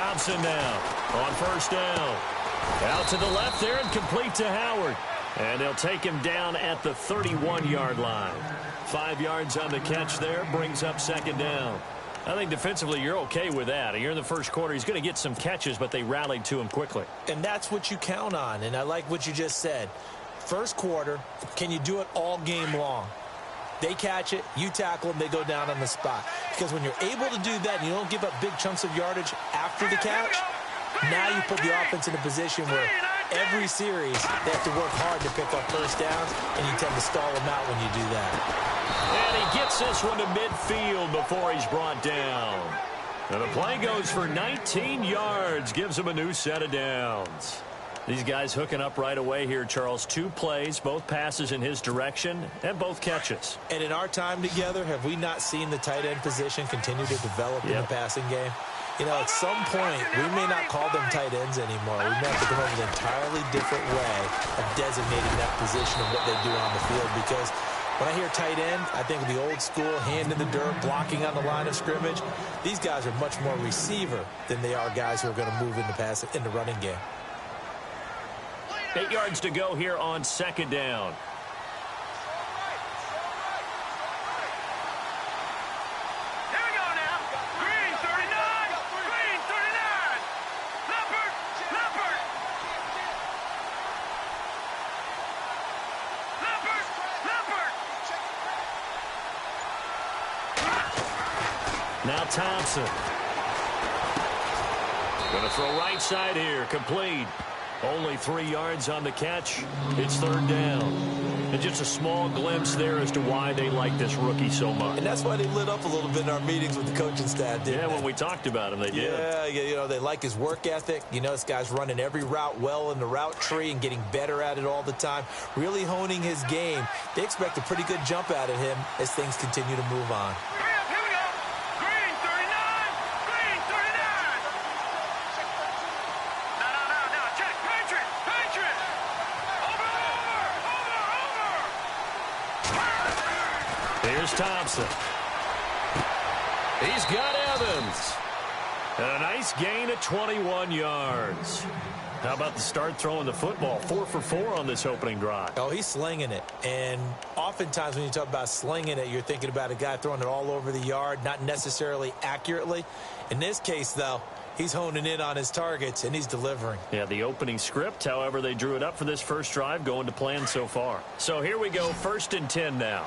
Thompson now on first down. Out to the left there and complete to Howard. And they'll take him down at the 31-yard line. 5 yards on the catch there, brings up second down. I think defensively you're okay with that. You're in the first quarter. He's going to get some catches, but they rallied to him quickly. And that's what you count on, and I like what you just said. First quarter, can you do it all game long? They catch it, you tackle them, they go down on the spot. Because when you're able to do that and you don't give up big chunks of yardage after the catch, now you put the offense in a position where every series they have to work hard to pick up first downs, and you tend to stall them out when you do that. And he gets this one to midfield before he's brought down. And the play goes for 19 yards, gives him a new set of downs. These guys hooking up right away here, Charles. 2 plays, both passes in his direction, and both catches. And in our time together, have we not seen the tight end position continue to develop in the passing game? You know, at some point, we may not call them tight ends anymore. We may have to come up with an entirely different way of designating that position and what they do on the field. Because when I hear tight end, I think of the old school, hand in the dirt, blocking on the line of scrimmage. These guys are much more receiver than they are guys who are going to move in the running game. 8 yards to go here on second down. Here we go now. Green 39. Green 39. Leopard. Leopard. Leopard. Leopard. Now Thompson. Going to throw right side here. Complete. Only 3 yards on the catch. It's third down. And just a small glimpse there as to why they like this rookie so much. And that's why they lit up a little bit in our meetings with the coaching staff, didn't they? When we talked about him, they did. Yeah, you know, they like his work ethic. You know, this guy's running every route well in the route tree and getting better at it all the time, really honing his game. They expect a pretty good jump out of him as things continue to move on. Here's Thompson. He's got Evans. And a nice gain at 21 yards. How about the start throwing the football? 4 for 4 on this opening drive. Oh, he's slinging it. And oftentimes when you talk about slinging it, you're thinking about a guy throwing it all over the yard, not necessarily accurately. In this case, though, he's honing in on his targets, and he's delivering. Yeah, the opening script, however, they drew it up for this first drive, going to plan so far. So here we go, 1st and 10 now.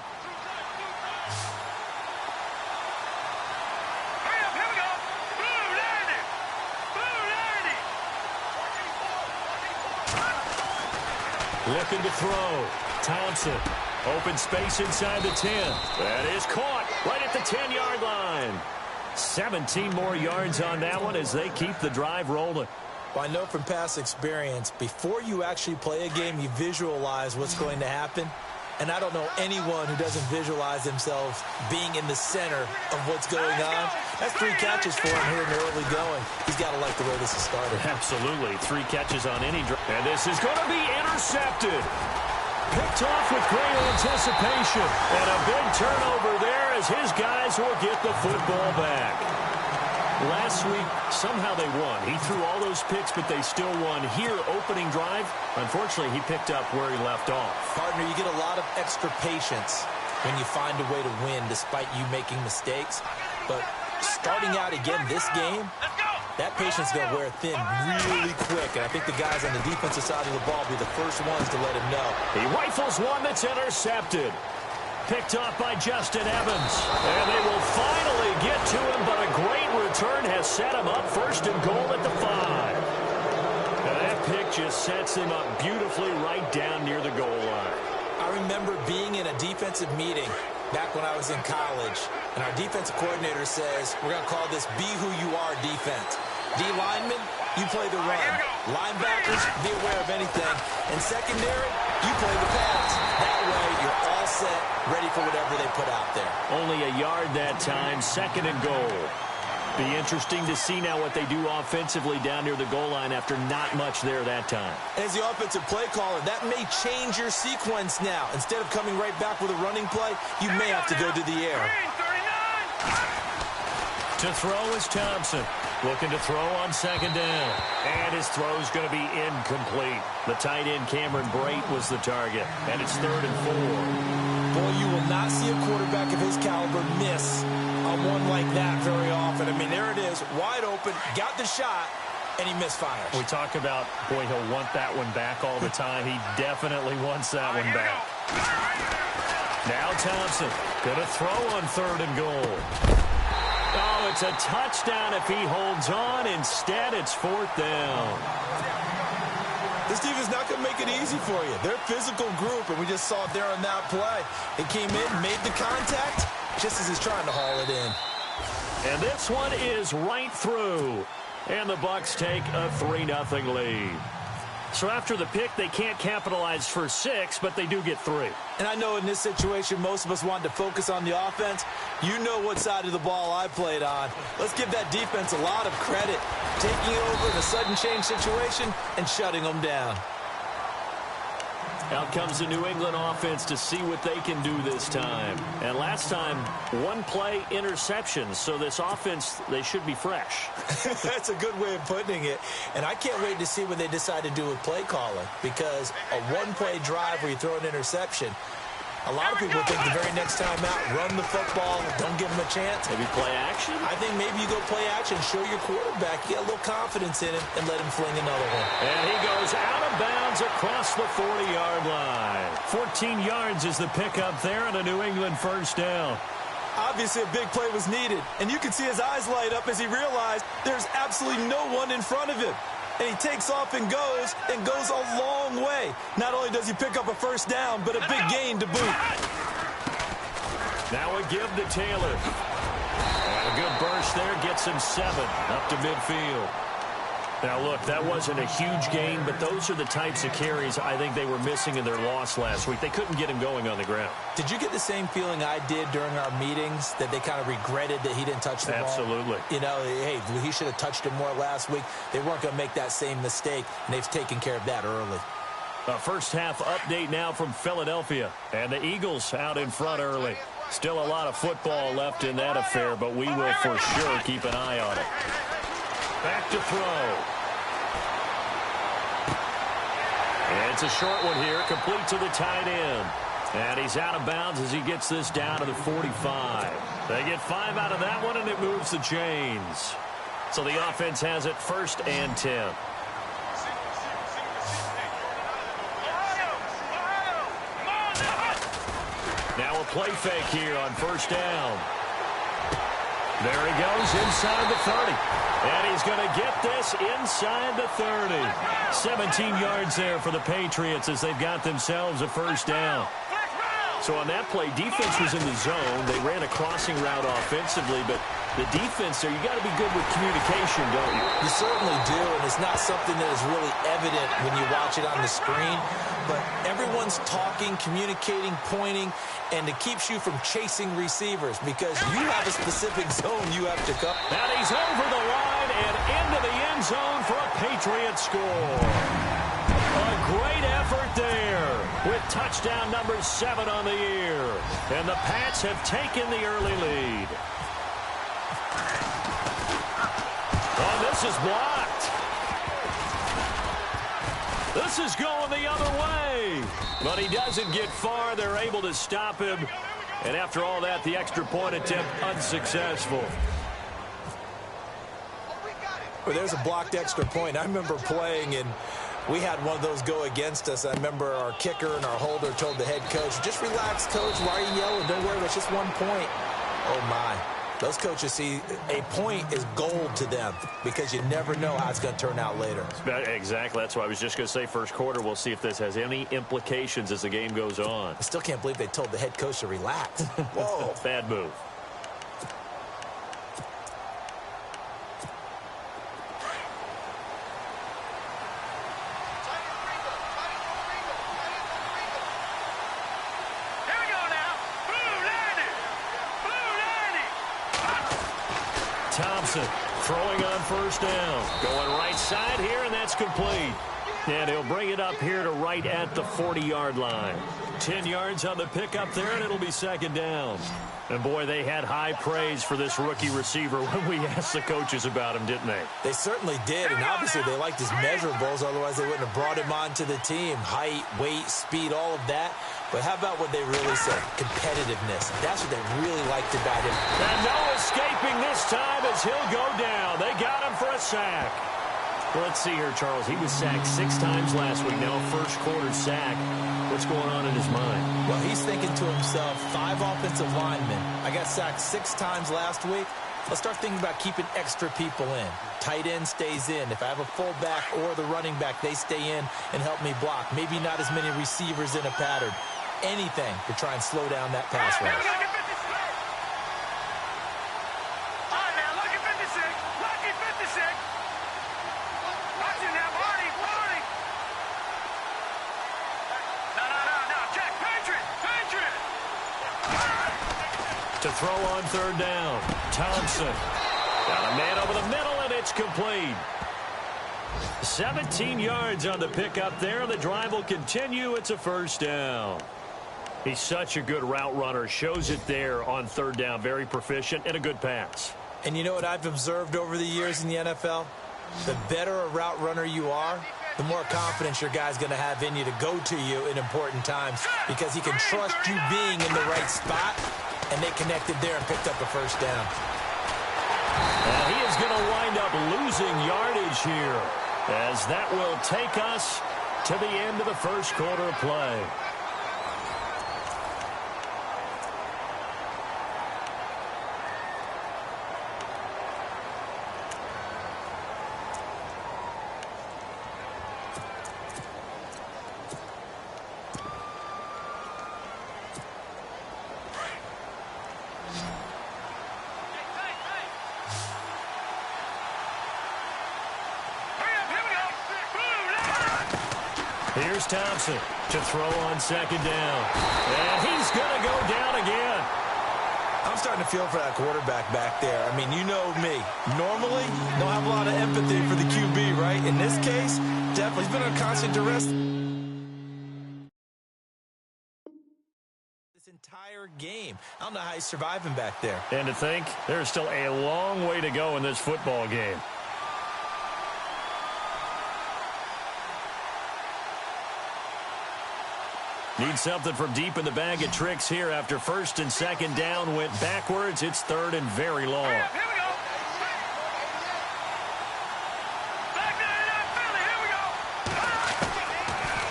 Looking to throw. Thompson. Open space inside the 10. That is caught right at the 10-yard line. 17 more yards on that one as they keep the drive rolling. Well, I know from past experience, before you actually play a game, you visualize what's going to happen. And I don't know anyone who doesn't visualize themselves being in the center of what's going on. That's 3 catches for him here in the early going. He's got to like the way this has started. Absolutely. 3 catches on any drive. And this is going to be intercepted. Picked off with great anticipation. And a big turnover there as his guys will get the football back. Last week, somehow they won. He threw all those picks, but they still won. Here, opening drive, unfortunately, he picked up where he left off. Partner, you get a lot of extra patience when you find a way to win despite you making mistakes. But starting out again this game, that patience is going to wear thin really quick. And I think the guys on the defensive side of the ball will be the first ones to let him know. He rifles one that's intercepted. Picked off by Justin Evans. And they will finally get to him, but a great return has set him up 1st and goal at the 5. And that pick just sets him up beautifully right down near the goal line. I remember being in a defensive meeting back when I was in college, and our defensive coordinator says, we're going to call this be who you are defense. D linemen, you play the run. Linebackers, be aware of anything. And secondary, you play the pass. That way, you're all set, ready for whatever they put out there. Only a yard that time, 2nd and goal. Be interesting to see now what they do offensively down near the goal line after not much there that time. As the offensive play caller, that may change your sequence now. Instead of coming right back with a running play, you may have to go to the air. To throw is Thompson. Looking to throw on second down. And his throw's going to be incomplete. The tight end, Cameron Brate, was the target. And it's 3rd and 4. Boy, you will not see a quarterback of his caliber miss on one like that very often. I mean, there it is, wide open, got the shot, and he misfires. We talk about, boy, he'll want that one back all the time. He definitely wants that one back. Now Thompson going to throw on 3rd and goal. Oh, it's a touchdown if he holds on. Instead, it's 4th down. This defense is not going to make it easy for you. They're a physical group, and we just saw it there on that play. It came in, made the contact, just as he's trying to haul it in. And this one is right through. And the Bucs take a 3-0 lead. So after the pick, they can't capitalize for 6, but they do get 3. And I know in this situation, most of us wanted to focus on the offense. You know what side of the ball I played on. Let's give that defense a lot of credit, taking it over in a sudden change situation and shutting them down. Out comes the New England offense to see what they can do this time. And last time, 1-play interceptions. So this offense, they should be fresh. That's a good way of putting it. And I can't wait to see what they decide to do with play calling. Because a 1-play drive where you throw an interception, a lot of people think the very next time out, run the football, don't give them a chance. Maybe play action? I think maybe you go play action, show your quarterback, get a little confidence in him, and let him fling another one. And he goes out of bounds across the 40-yard line. 14 yards is the pickup there and a New England 1st down. Obviously, a big play was needed, and you can see his eyes light up as he realized there's absolutely no one in front of him. And he takes off and goes a long way. Not only does he pick up a 1st down, but a big gain to boot. Now a give to Taylor. And a good burst there gets him 7 up to midfield. Now, look, that wasn't a huge gain, but those are the types of carries I think they were missing in their loss last week. They couldn't get him going on the ground. Did you get the same feeling I did during our meetings, that they kind of regretted that he didn't touch the ball? Absolutely. You know, hey, he should have touched it more last week. They weren't going to make that same mistake, and they've taken care of that early. A first-half update now from Philadelphia. And the Eagles out in front early. Still a lot of football left in that affair, but we will for sure keep an eye on it. Back to throw. And it's a short one here, complete to the tight end. And he's out of bounds as he gets this down to the 45. They get 5 out of that one, and it moves the chains. So the offense has it 1st and 10. Now a play fake here on 1st down. There he goes inside the 30. And he's going to get this inside the 30. 17 yards there for the Patriots as they've got themselves a 1st down. So on that play, defense was in the zone. They ran a crossing route offensively, but the defense there, you got to be good with communication, don't you? You certainly do, and it's not something that is really evident when you watch it on the screen. But everyone's talking, communicating, pointing, and it keeps you from chasing receivers because you have a specific zone you have to cover. And he's over the line and into the end zone for a Patriot score. A great effort there with touchdown number 7 on the year. And the Pats have taken the early lead. Oh, this is blocked. This is going the other way. But he doesn't get far. They're able to stop him. And after all that, the extra point attempt unsuccessful. Well, there's a blocked extra point. I remember playing, and we had one of those go against us. I remember our kicker and our holder told the head coach, just relax, coach. Why are you yelling? Don't worry, it's just 1 point. Oh, my. Those coaches see a point is gold to them because you never know how it's going to turn out later. Exactly. That's why I was just going to say 1st quarter. We'll see if this has any implications as the game goes on. I still can't believe they told the head coach to relax. Whoa. Bad move. Thompson throwing on 1st down. Going right side here, and that's complete. And he'll bring it up here to right at the 40-yard line. 10 yards on the pickup there, and it'll be second down. And, boy, they had high praise for this rookie receiver when we asked the coaches about him, didn't they? They certainly did, and obviously they liked his measurables. Otherwise, they wouldn't have brought him onto the team. Height, weight, speed, all of that. But how about what they really said? Competitiveness. That's what they really liked about him. And no escaping this time as he'll go down. They got him for a sack. Well, let's see here, Charles. He was sacked 6 times last week. Now first quarter sack. What's going on in his mind? Well, he's thinking to himself, 5 offensive linemen. I got sacked 6 times last week. Let's start thinking about keeping extra people in. Tight end stays in. If I have a fullback or the running back, they stay in and help me block. Maybe not as many receivers in a pattern. Anything to try and slow down that pass rush. To throw on third down. Thompson. Got a man over the middle, and it's complete. 17 yards on the pickup there. The drive will continue. It's a first down. He's such a good route runner. Shows it there on third down. Very proficient and a good pass. And you know what I've observed over the years in the NFL? The better a route runner you are, the more confidence your guy's going to have in you to go to you in important times because he can trust you being in the right spot. And they connected there and picked up a first down. And he is going to wind up losing yardage here as that will take us to the end of the first quarter of play. Here's Thompson to throw on second down. And he's going to go down again. I'm starting to feel for that quarterback back there. I mean, you know me. Normally, don't have a lot of empathy for the QB, right? In this case, definitely he's been under constant duress this entire game. I don't know how he's surviving back there. And to think, there's still a long way to go in this football game. Need something from deep in the bag of tricks here after first and second down went backwards. It's third and very long. Here we go. Back here we go.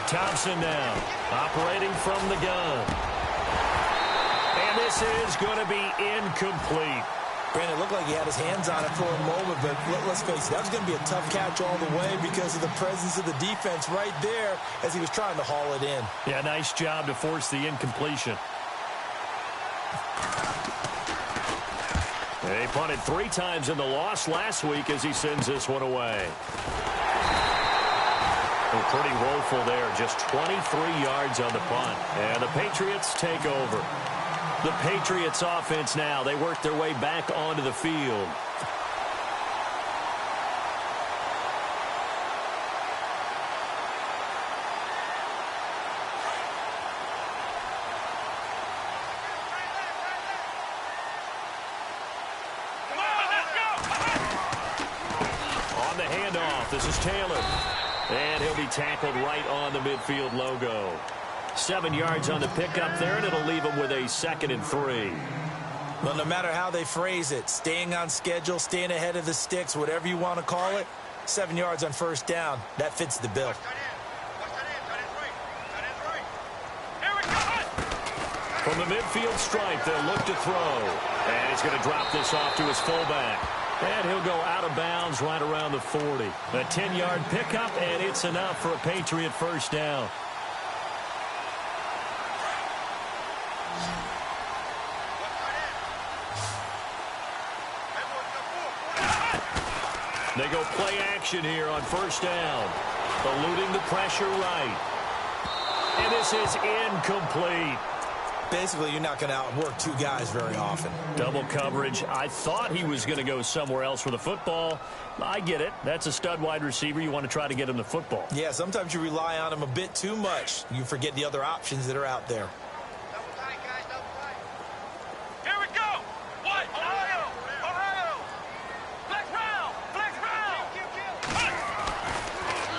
Thompson now operating from the gun. And this is going to be incomplete. Brandon, it looked like he had his hands on it for a moment, but let's face it, that was going to be a tough catch all the way because of the presence of the defense right there as he was trying to haul it in. Yeah, nice job to force the incompletion. He punted 3 times in the loss last week as he sends this one away. Oh, pretty woeful there, just 23 yards on the punt. And the Patriots take over. The Patriots offense now. They work their way back onto the field. On the handoff, this is Taylor. And he'll be tackled right on the midfield logo. 7 yards on the pickup there, and it'll leave him with a 2nd and 3. Well, no matter how they phrase it, staying on schedule, staying ahead of the sticks, whatever you want to call it, 7 yards on first down, that fits the bill. From the midfield stripe, they'll look to throw. And he's going to drop this off to his fullback. And he'll go out of bounds right around the 40. A 10-yard pickup, and it's enough for a Patriot first down. They go play action here on first down. Eluding the pressure right. And this is incomplete. Basically, you're not going to outwork two guys very often. Double coverage. I thought he was going to go somewhere else with the football. I get it. That's a stud wide receiver. You want to try to get him the football. Yeah, sometimes you rely on him a bit too much. You forget the other options that are out there. Double tight, guys, double tight. Here we go. What? Ohio. Ohio. Flex round. Flex round.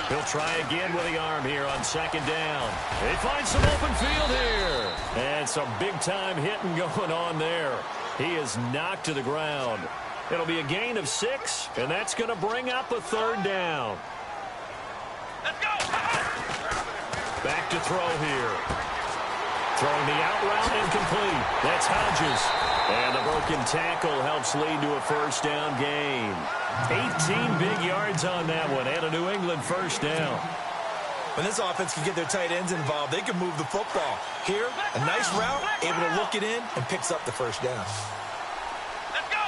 He'll try again with the arm here on second down. They find some open field here. And some big-time hitting going on there. He is knocked to the ground. It'll be a gain of 6, and that's going to bring up a third down. Let's go. Back to throw here. Throwing the out route incomplete. That's Hodges. And the broken tackle helps lead to a first down gain. 18 big yards on that one, and a New England first down. When this offense can get their tight ends involved, they can move the football. Here, a nice route, able to look it in, and picks up the first down. Let's go.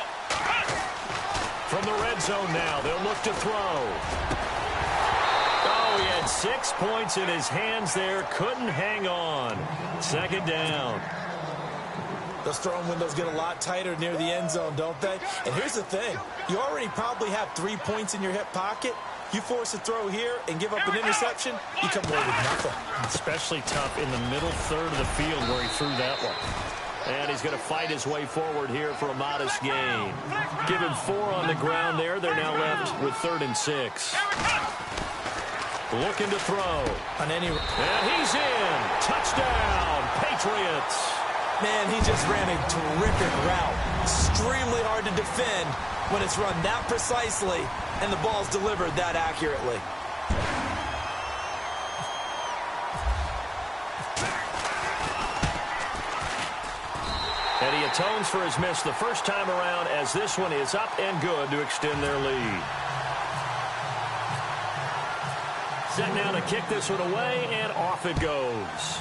From the red zone now, they'll look to throw. Oh, he had 6 points in his hands there. Couldn't hang on. Second down. Those throwing windows get a lot tighter near the end zone, don't they? And here's the thing. You already probably have 3 points in your hip pocket. You force a throw here and give up an interception, you come away with nothing. Especially tough in the middle third of the field where he threw that one. And he's going to fight his way forward here for a modest gain. Give him 4 on the ground there. They're now left with 3rd and 6. Looking to throw. And he's in. Touchdown, Patriots. Man, he just ran a terrific route. Extremely hard to defend when it's run that precisely and the ball's delivered that accurately. And he atones for his miss the first time around as this one is up and good to extend their lead. Set now to kick this one away, and off it goes.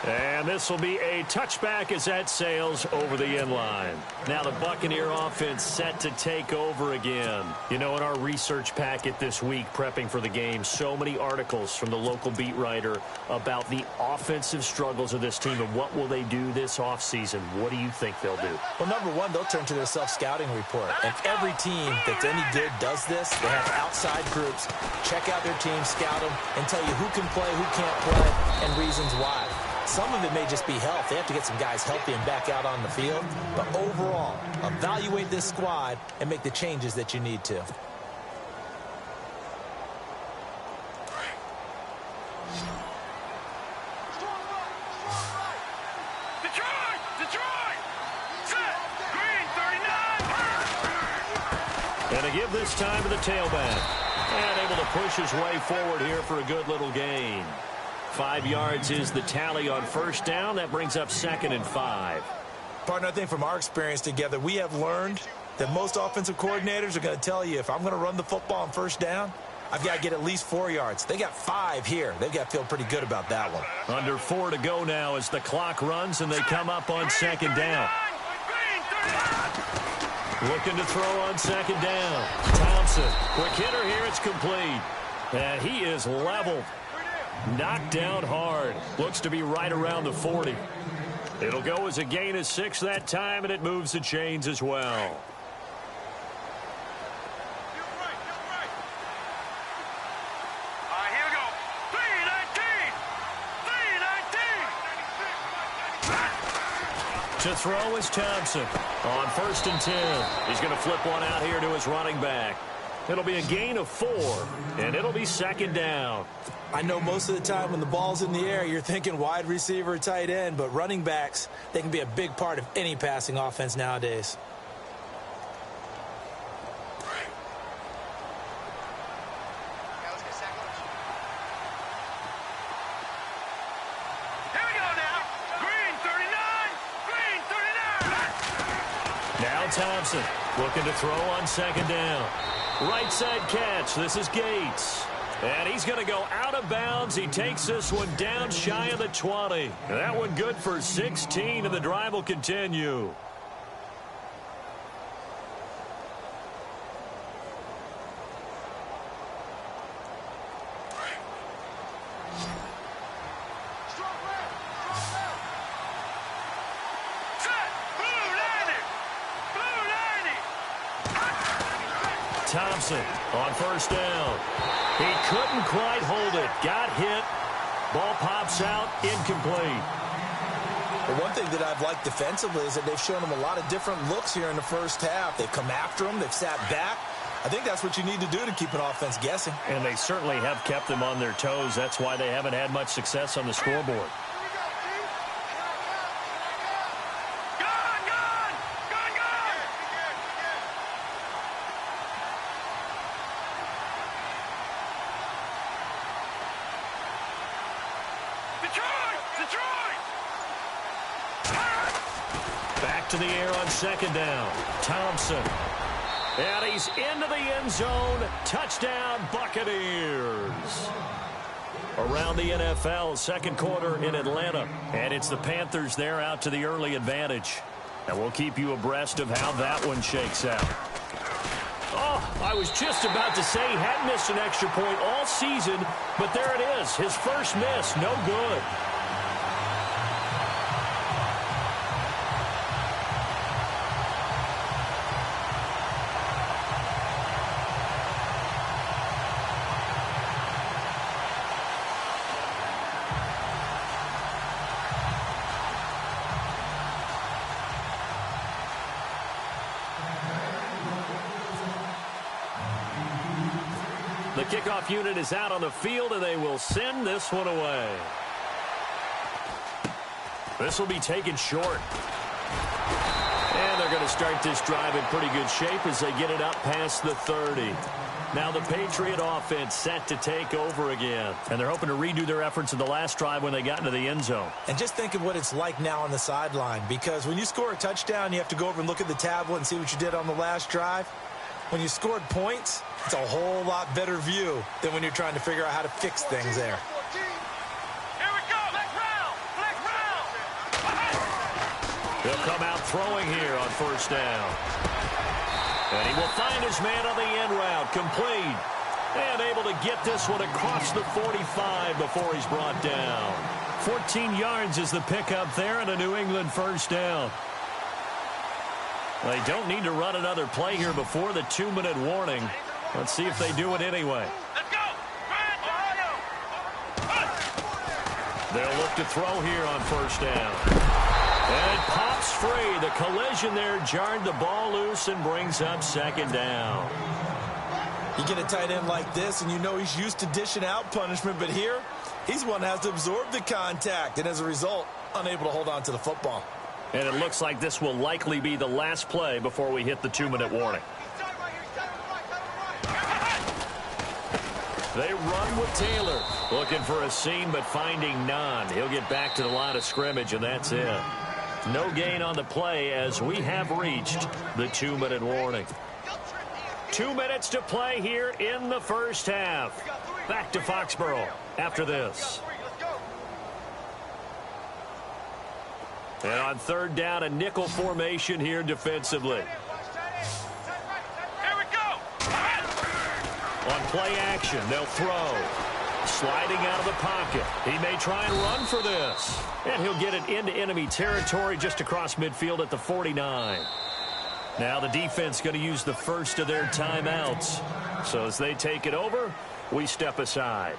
And this will be a touchback as that sails over the end line. Now the Buccaneer offense set to take over again. You know, in our research packet this week, prepping for the game, so many articles from the local beat writer about the offensive struggles of this team and what will they do this offseason. What do you think they'll do? Well, number one, they'll turn to their self-scouting report. And every team that's any good does this. They have outside groups. Check out their team, scout them, and tell you who can play, who can't play, and reasons why. Some of it may just be health. They have to get some guys healthy and back out on the field. But overall, evaluate this squad and make the changes that you need to. Detroit! Set! Green, 39! And a give this time to the tailback. And able to push his way forward here for a good little gain. 5 yards is the tally on first down. That brings up 2nd and 5. Partner, I think from our experience together, we have learned that most offensive coordinators are going to tell you, if I'm going to run the football on first down, I've got to get at least 4 yards. They got 5 here. They've got to feel pretty good about that one. Under 4 to go now as the clock runs and they come up on second down. Looking to throw on second down. Thompson, quick hitter here. It's complete. And he is leveled. Knocked down hard. Looks to be right around the 40. It'll go as a gain of 6 that time, and it moves the chains as well. Here we go. 319! To throw is Thompson. On 1st and 10. He's going to flip one out here to his running back. It'll be a gain of 4, and it'll be second down. I know most of the time when the ball's in the air, you're thinking wide receiver, tight end, but running backs, they can be a big part of any passing offense nowadays. Here we go now. Green, 39! Now Thompson looking to throw on second down. Right side catch. This is Gates. And he's going to go out of bounds. He takes this one down shy of the 20. That one good for 16, and the drive will continue. Thompson on first down. He couldn't quite hold it. Got hit. Ball pops out, incomplete. Well, one thing that I've liked defensively is that they've shown him a lot of different looks here in the first half. They've come after him. They've sat back. I think that's what you need to do to keep an offense guessing. And they certainly have kept them on their toes. That's why they haven't had much success on the scoreboard. Back to the air on second down. Thompson. And he's into the end zone. Touchdown, Buccaneers. Around the NFL, second quarter in Atlanta. And it's the Panthers there out to the early advantage. And we'll keep you abreast of how that one shakes out. Oh, I was just about to say he hadn't missed an extra point all season, but there it is. His first miss, no good. The kickoff unit is out on the field, and they will send this one away. This will be taken short. And they're going to start this drive in pretty good shape as they get it up past the 30. Now the Patriot offense set to take over again. And they're hoping to redo their efforts in the last drive when they got into the end zone. And just think of what it's like now on the sideline, because when you score a touchdown, you have to go over and look at the tablet and see what you did on the last drive. When you scored points, it's a whole lot better view than when you're trying to figure out how to fix things there. Here we go. Flex round. Flex round. He'll come out throwing here on first down. And he will find his man on the end route. Complete. And able to get this one across the 45 before he's brought down. 14 yards is the pickup there and a New England first down. They don't need to run another play here before the 2-minute warning. Let's see if they do it anyway. Let's go. They'll look to throw here on first down. And it pops free. The collision there jarred the ball loose and brings up second down. You get a tight end like this, and you know he's used to dishing out punishment, but here, he's one that has to absorb the contact, and as a result, unable to hold on to the football. And it looks like this will likely be the last play before we hit the 2-minute warning. They run with Taylor. Looking for a seam, but finding none. He'll get back to the line of scrimmage, and that's it. No gain on the play as we have reached the 2-minute warning. 2 minutes to play here in the first half. Back to Foxborough after this. And on third down, a nickel formation here defensively. Here we go. On play action, they'll throw. Sliding out of the pocket. He may try and run for this. And he'll get it into enemy territory just across midfield at the 49. Now the defense going to use the first of their timeouts. So as they take it over, we step aside.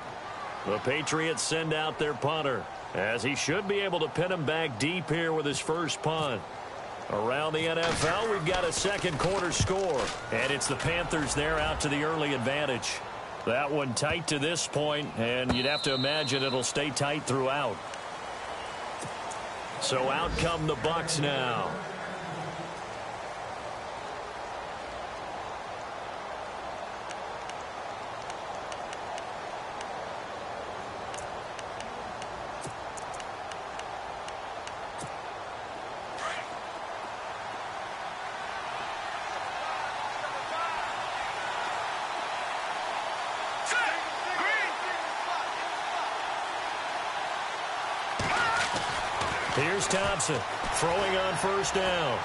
The Patriots send out their punter, as he should be able to pin him back deep here with his first punt. Around the NFL, we've got a second quarter score, and it's the Panthers there out to the early advantage. That one tight to this point, and you'd have to imagine it'll stay tight throughout. So out come the Bucs now. Here's Thompson throwing on first down.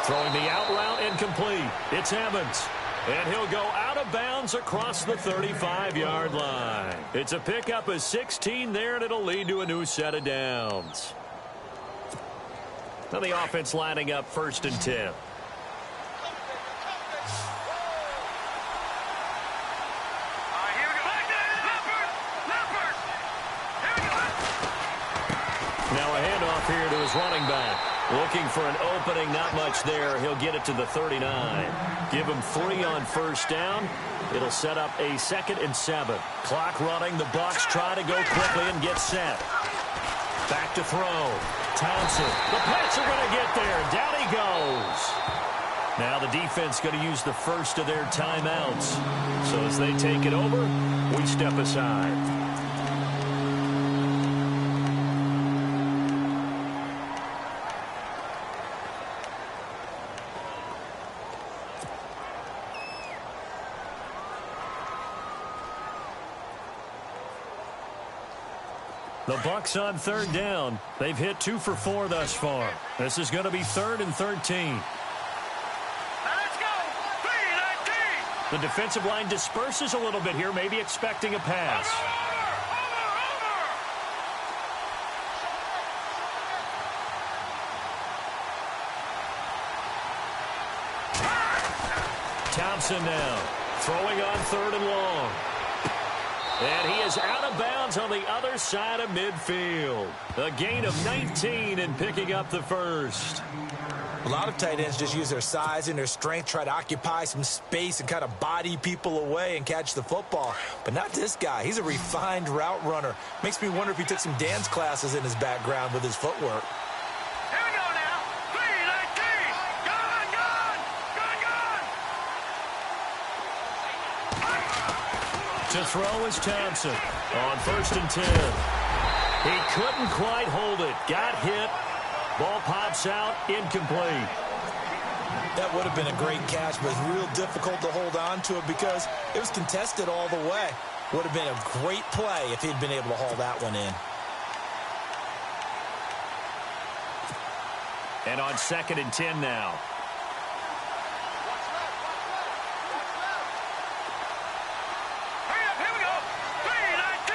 Throwing the out route incomplete. It's Evans. And he'll go out of bounds across the 35-yard line. It's a pickup of 16 there, and it'll lead to a new set of downs. Now the offense lining up 1st and 10. Now a handoff here to his running back. Looking for an opening, not much there. He'll get it to the 39. Give him 3 on first down. It'll set up a 2nd and 7. Clock running. The Bucs try to go quickly and get set. Back to throw. Townsend. The Pats are going to get there. Down he goes. Now the defense going to use the first of their timeouts. So as they take it over, we step aside. The Bucs on 3rd down. They've hit 2 for 4 thus far. This is going to be 3rd and 13. Let's go. 3-19. The defensive line disperses a little bit here, maybe expecting a pass. Thompson now throwing on 3rd and long. And he is out of bounds on the other side of midfield. A gain of 19 and picking up the first. A lot of tight ends just use their size and their strength, try to occupy some space and kind of body people away and catch the football. But not this guy. He's a refined route runner. Makes me wonder if he took some dance classes in his background with his footwork. Here we go now. 3-19. Gone. To throw is Thompson on 1st and 10. He couldn't quite hold it. Got hit. Ball pops out. Incomplete. That would have been a great catch, but it's real difficult to hold on to it because it was contested all the way. Would have been a great play if he'd been able to haul that one in. And on 2nd and 10 now. Here we go. 3-19.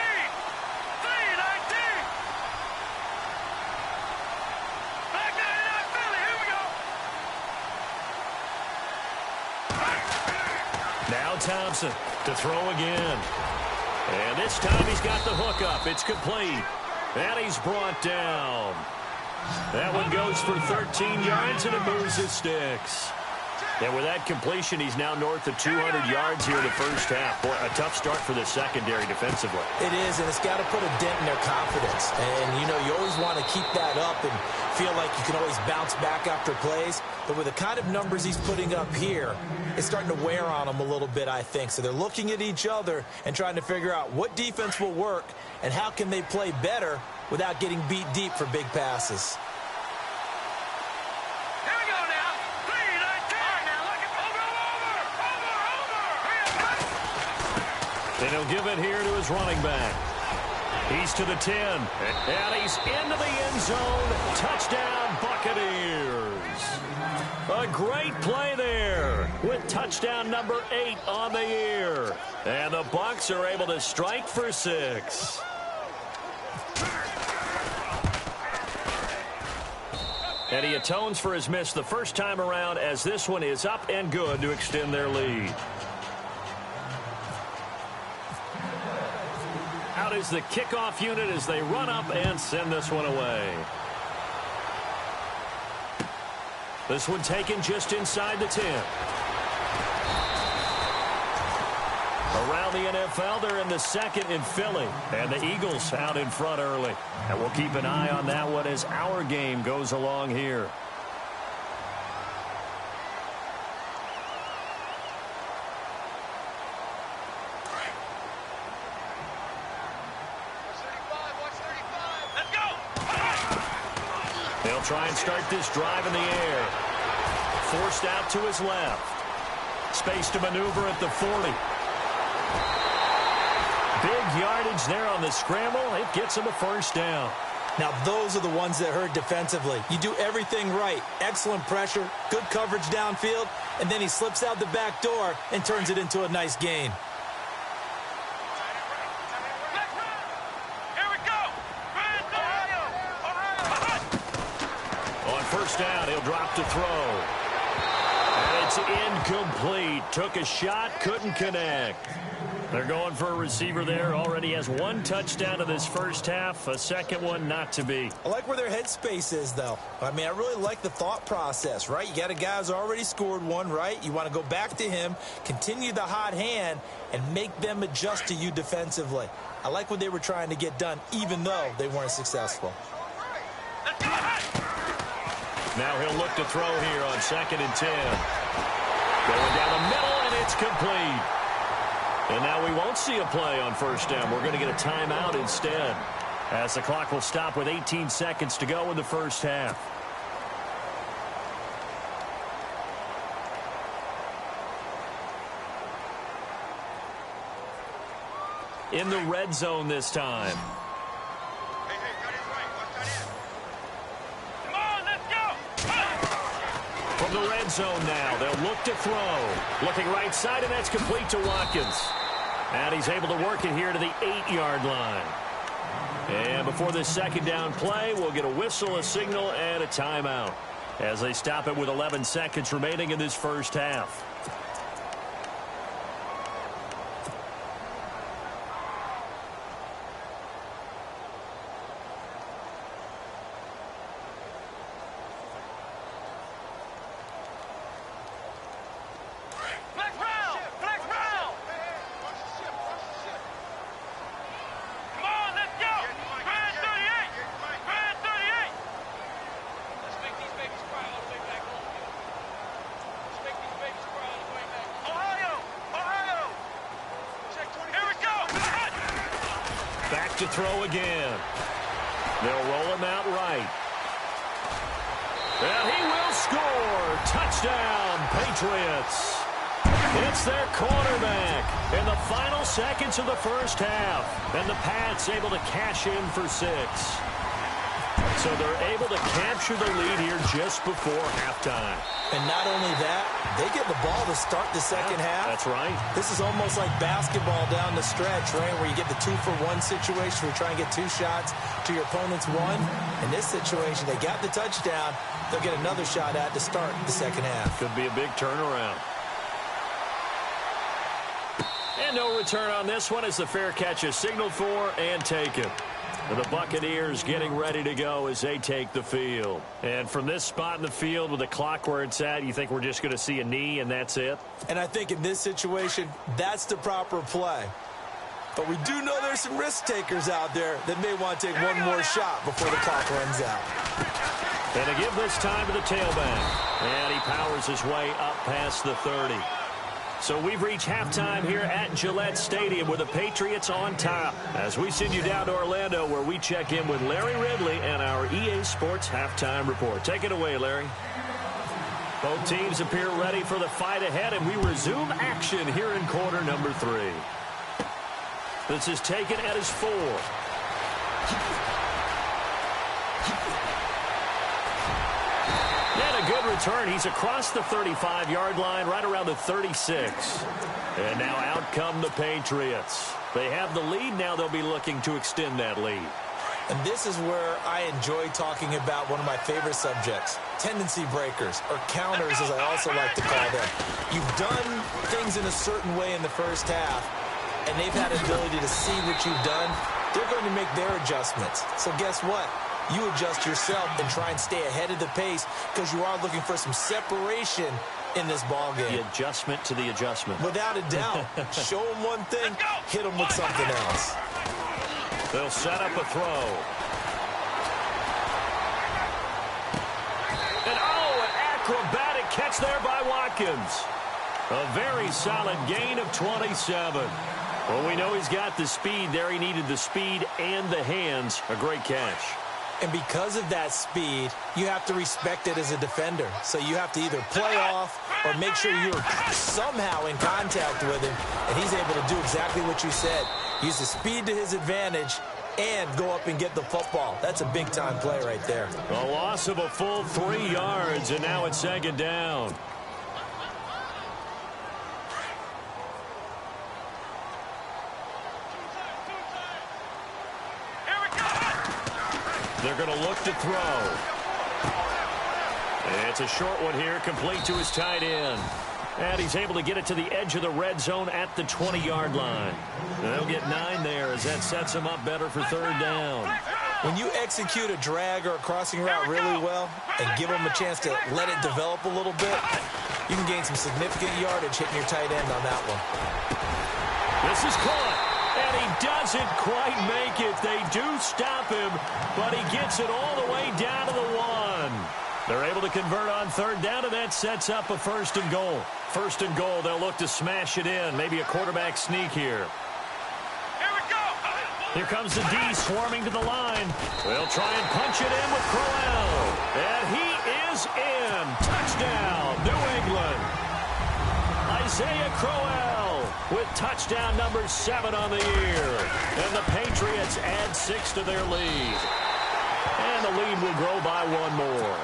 Back 99 Philly. Here we go. Now Thompson to throw again. And this time he's got the hook up. It's complete. And he's brought down. That one goes for 13 yards, and it moves his sticks. And with that completion, he's now north of 200 yards here in the first half. Boy, a tough start for the secondary defensively. It is, and it's got to put a dent in their confidence. And, you know, you always want to keep that up and feel like you can always bounce back after plays. But with the kind of numbers he's putting up here, it's starting to wear on them a little bit, I think. So they're looking at each other and trying to figure out what defense will work and how can they play better without getting beat deep for big passes. Here we go now. 3-19. Now look at over. Then he'll give it here to his running back. He's to the 10. And he's into the end zone. Touchdown, Buccaneers. A great play there with touchdown number 8 on the year. And the Bucs are able to strike for 6. And he atones for his miss the first time around as this one is up and good to extend their lead. Out is the kickoff unit as they run up and send this one away. This one taken just inside the 10. Around the NFL, they're in the 2nd in Philly. And the Eagles out in front early. And we'll keep an eye on that one as our game goes along here. Let's go. They'll try and start this drive in the air. Forced out to his left. Space to maneuver at the 40. Big yardage there on the scramble. It gets him a first down. Now, those are the ones that hurt defensively. You do everything right. Excellent pressure, good coverage downfield, and then he slips out the back door and turns it into a nice gain. Here we go. On first down, he'll drop to throw. And it's incomplete. Took a shot, couldn't connect. They're going for a receiver there. Already has one touchdown in this first half. A second one not to be. I like where their headspace is, though. I mean, I really like the thought process, right? You got a guy who's already scored one, right? You want to go back to him, continue the hot hand, and make them adjust to you defensively. I like what they were trying to get done, even though they weren't successful. Now he'll look to throw here on 2nd and 10. Going down the middle, and it's complete. And now we won't see a play on 1st down. We're going to get a timeout instead, as the clock will stop with 18 seconds to go in the first half. In the red zone this time. From the red zone now, they'll look to throw. Looking right side, and that's complete to Watkins. And he's able to work it here to the 8-yard line. And before this 2nd down play, we'll get a whistle, a signal, and a timeout as they stop it with 11 seconds remaining in this first half. Back to throw again. They'll roll him out right. And he will score. Touchdown, Patriots. It's their quarterback in the final seconds of the first half. And the Pats able to cash in for 6. So they're able to capture the lead here just before halftime. And not only that, they get the ball to start the second half. That's right. This is almost like basketball down the stretch, right, where you get the 2-for-1 situation where you try and get 2 shots to your opponent's 1. In this situation, they got the touchdown. They'll get another shot at to start the second half. Could be a big turnaround. And no return on this one as the fair catch is signaled for and taken. The Buccaneers getting ready to go as they take the field. And from this spot in the field with the clock where it's at, you think we're just going to see a knee and that's it? And I think in this situation, that's the proper play. But we do know there's some risk takers out there that may want to take one more shot before the clock runs out. And to give this time to the tailback. And he powers his way up past the 30. So we've reached halftime here at Gillette Stadium with the Patriots on top. As we send you down to Orlando where we check in with Larry Ridley and our EA Sports Halftime Report. Take it away, Larry. Both teams appear ready for the fight ahead, and we resume action here in quarter number 3. This is taken at his 4. And a good return. He's across the 35-yard line, right around the 36. And now out come the Patriots. They have the lead. Now they'll be looking to extend that lead. And this is where I enjoy talking about one of my favorite subjects, tendency breakers, or counters as I also like to call them. You've done things in a certain way in the first half, and they've had the ability to see what you've done. They're going to make their adjustments. So guess what? You adjust yourself and try and stay ahead of the pace because you are looking for some separation in this ball game. The adjustment to the adjustment. Without a doubt. Show them one thing, hit them with something else. They'll set up a throw. And an acrobatic catch there by Watkins. A very solid gain of 27. Well, we know he's got the speed there. He needed the speed and the hands. A great catch. And because of that speed, you have to respect it as a defender. So you have to either play off or make sure you're somehow in contact with him. And he's able to do exactly what you said. Use the speed to his advantage and go up and get the football. That's a big-time play right there. A loss of a full 3 yards, and now it's second down. They're going to look to throw. It's a short one here, complete to his tight end. And he's able to get it to the edge of the red zone at the 20-yard line. They'll get 9 there as that sets him up better for third down. When you execute a drag or a crossing route really well and give them a chance to let it develop a little bit, you can gain some significant yardage hitting your tight end on that one. This is caught, and he doesn't quite make it. They do stop him, but he gets it all the way down to the 1. They're able to convert on third down, and that sets up a first and goal. First and goal, they'll look to smash it in. Maybe a quarterback sneak here. Here we go. Here comes the D swarming to the line. They'll try and punch it in with Crowell. And he is in. Touchdown, New England. Isaiah Crowell with touchdown number 7 on the year. And the Patriots add 6 to their lead. And the lead will grow by 1 more.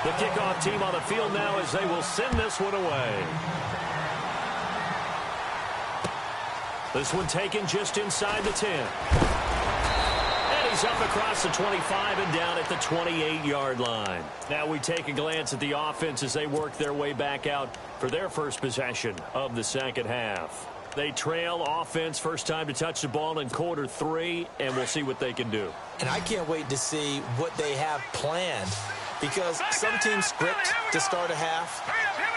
The kickoff team on the field now as they will send this one away. This one taken just inside the 10. And he's up across the 25 and down at the 28-yard line. Now we take a glance at the offense as they work their way back out for their first possession of the second half. They trail offense, first time to touch the ball in quarter 3, and we'll see what they can do. And I can't wait to see what they have planned, because some teams script to start a half.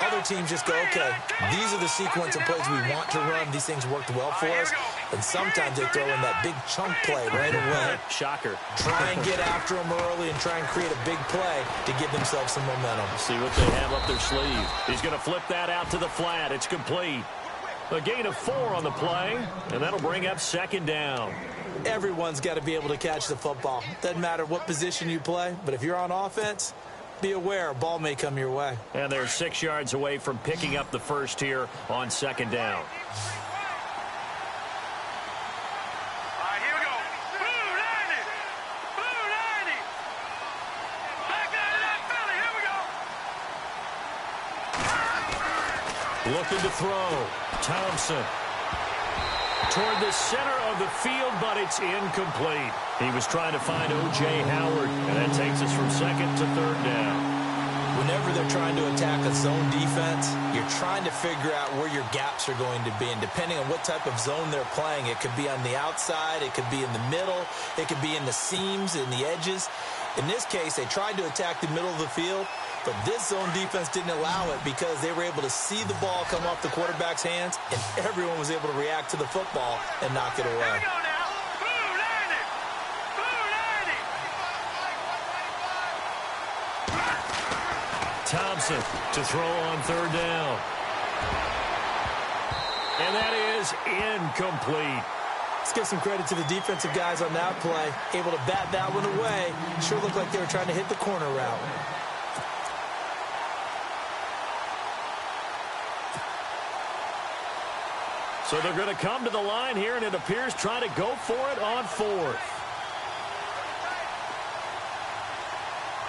Other teams just go, okay, these are the sequence of plays we want to run. These things worked well for us. And sometimes they throw in that big chunk play right away. Shocker. Try and get after them early and try and create a big play to give themselves some momentum. See what they have up their sleeve. He's going to flip that out to the flat. It's complete. A gain of 4 on the play, and that'll bring up second down. Everyone's got to be able to catch the football. Doesn't matter what position you play, but if you're on offense, be aware a ball may come your way. And they're 6 yards away from picking up the first here on second down. All right, here we go. Blue 90. Blue 90. Back out of that Philly. Here we go. Looking to throw. Thompson. Toward the center of the field, but it's incomplete. He was trying to find O.J. Howard, and that takes us from second to third down. Whenever they're trying to attack a zone defense, you're trying to figure out where your gaps are going to be. And depending on what type of zone they're playing, it could be on the outside, it could be in the middle, it could be in the seams, in the edges. In this case, they tried to attack the middle of the field, but this zone defense didn't allow it because they were able to see the ball come off the quarterback's hands, and everyone was able to react to the football and knock it away. Here we go now. Blue 90. Blue 90. Thompson to throw on third down. And that is incomplete. Let's give some credit to the defensive guys on that play. Able to bat that one away. Sure looked like they were trying to hit the corner route. So they're going to come to the line here, and it appears trying to go for it on 4th. All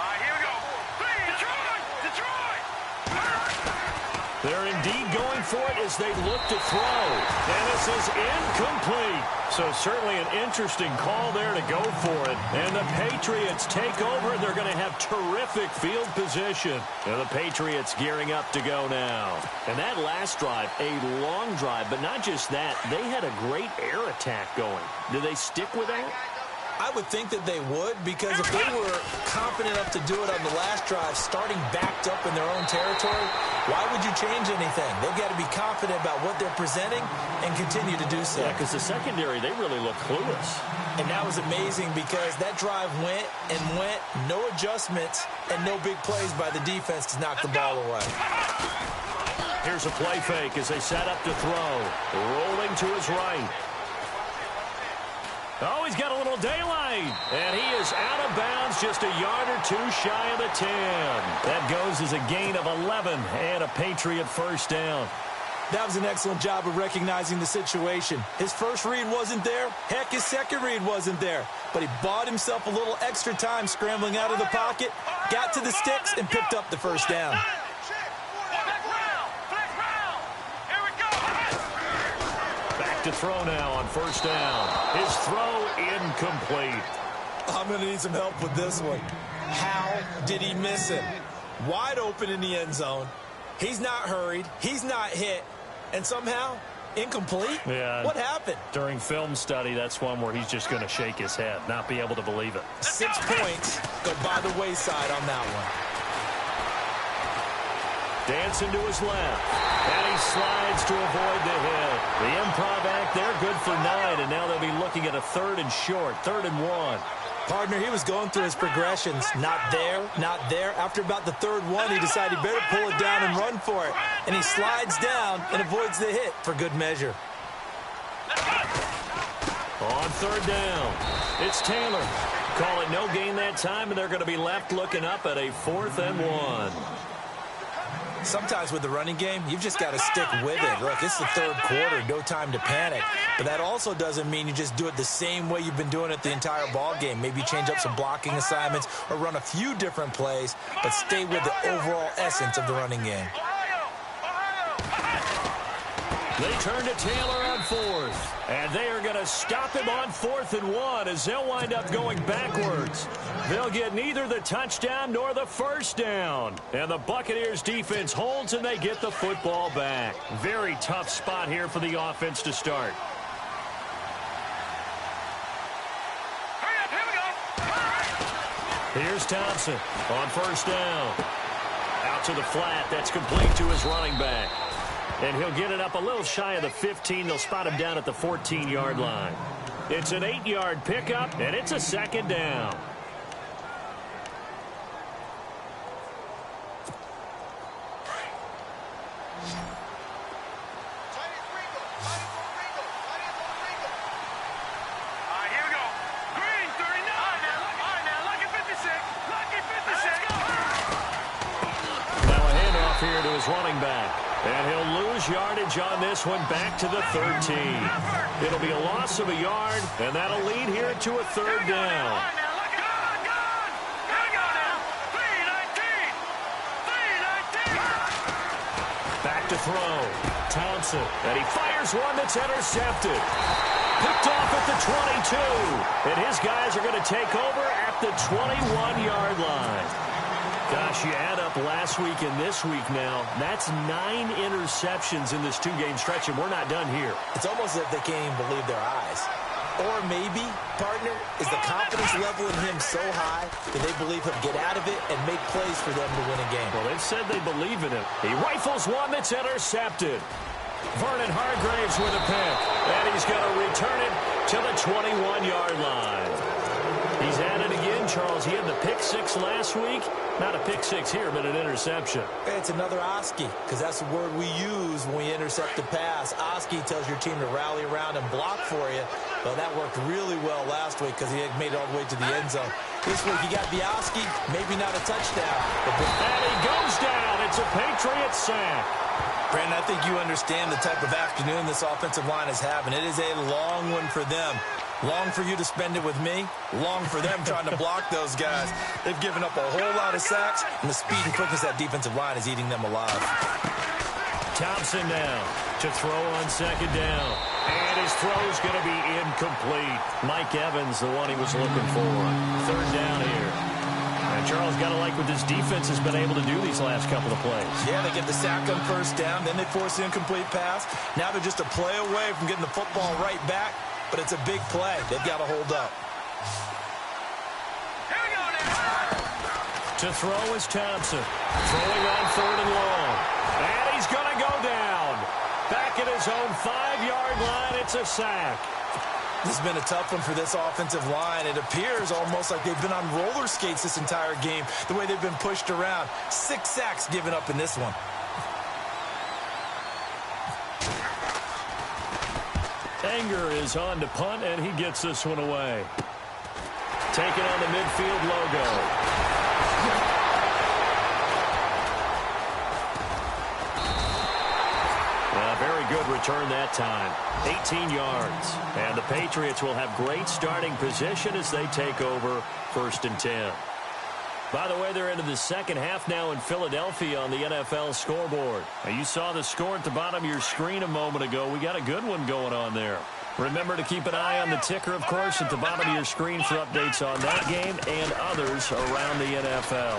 right, here we go. Detroit. They're indeed going for it as they look to throw. And this is incomplete. So certainly an interesting call there to go for it. And the Patriots take over. They're going to have terrific field position. And the Patriots gearing up to go now. And that last drive, a long drive, but not just that. They had a great air attack going. Do they stick with that? I would think that they would, because if they were confident enough to do it on the last drive, starting backed up in their own territory, why would you change anything? They've got to be confident about what they're presenting and continue to do so. Yeah, because the secondary, they really look clueless. And that was amazing because that drive went and went, no adjustments, and no big plays by the defense to knock the ball away. Here's a play fake as they set up to throw. Rolling to his right. Oh, he's got a little daylight. And he is out of bounds, just a yard or 2 shy of the 10. That goes as a gain of 11 and a Patriot first down. That was an excellent job of recognizing the situation. His first read wasn't there. Heck, his second read wasn't there. But he bought himself a little extra time scrambling out of the pocket, got to the sticks, and picked up the first down. To throw now on first down. His throw incomplete. I'm going to need some help with this one. How did he miss him? Wide open in the end zone. He's not hurried. He's not hit. And somehow, incomplete? Yeah. What happened? During film study, that's one where he's just going to shake his head, not be able to believe it. 6 points go by the wayside on that one. Dancing to his left. And he slides to avoid the hit. The improv act there, good for 9, and now they'll be looking at a 3rd and short, 3rd and 1. Partner, he was going through his progressions. Not there, not there. After about the 3rd one, he decided he better pull it down and run for it. And he slides down and avoids the hit for good measure. On 3rd down, it's Taylor. Call it no gain that time, and they're going to be left looking up at a 4th and 1. Sometimes with the running game, you've just got to stick with it. Look, it's the 3rd quarter, no time to panic. But that also doesn't mean you just do it the same way you've been doing it the entire ball game. Maybe change up some blocking assignments or run a few different plays, but stay with the overall essence of the running game. They turn to Taylor on 4th, and they are going to stop him on 4th and 1 as they'll wind up going backwards. They'll get neither the touchdown nor the 1st down, and the Buccaneers defense holds and they get the football back. Very tough spot here for the offense to start. Here's Thompson on 1st down. Out to the flat. That's complete to his running back. And he'll get it up a little shy of the 15. They'll spot him down at the 14-yard line. It's an 8-yard pickup, and it's a 2nd down. Here to his running back. And he'll lose yardage on this one back to the 13. It'll be a loss of a yard, and that'll lead here to a 3rd down. Back to throw. Thompson. And he fires one that's intercepted. Picked off at the 22. And his guys are going to take over at the 21-yard line. Gosh, you add up last week and this week now, that's 9 interceptions in this 2-game stretch, and we're not done here. It's almost as if they can't even believe their eyes. Or maybe, partner, is the confidence level in him so high that they believe he'll get out of it and make plays for them to win a game. Well, they've said they believe in him. He rifles one that's intercepted. Vernon Hargraves with a pick, and he's going to return it to the 21-yard line. He's at it again, Charles. He had the pick 6 last week. Not a pick 6 here, but an interception. It's another Oski, because that's the word we use when we intercept a pass. Oski tells your team to rally around and block for you. Well, that worked really well last week because he had made it all the way to the end zone. This week, he got the Oski, maybe not a touchdown. And he goes down. It's a Patriot sack. Brandon, I think you understand the type of afternoon this offensive line is having. It is a long one for them. Long for you to spend it with me. Long for them trying to block those guys. They've given up a whole lot of sacks, and the speed and quickness of that defensive line is eating them alive. Thompson now to throw on 2nd down. And his throw's going to be incomplete. Mike Evans, the one he was looking for. 3rd down here. And Charles, got to like what this defense has been able to do these last couple of plays. Yeah, they get the sack on 1st down, then they force the incomplete pass. Now they're just a play away from getting the football right back. But it's a big play. They've got to hold up. To throw is Thompson. Throwing on 3rd and long. And he's going to go down. Back at his own 5-yard line, it's a sack. This has been a tough one for this offensive line. It appears almost like they've been on roller skates this entire game, the way they've been pushed around. 6 sacks given up in this one. Anger is on to punt, and he gets this one away. Taking on the midfield logo. Very good return that time. 18 yards. And the Patriots will have great starting position as they take over 1st and 10. By the way, they're into the 2nd half now in Philadelphia on the NFL scoreboard. Now, you saw the score at the bottom of your screen a moment ago. We got a good one going on there. Remember to keep an eye on the ticker, of course, at the bottom of your screen for updates on that game and others around the NFL.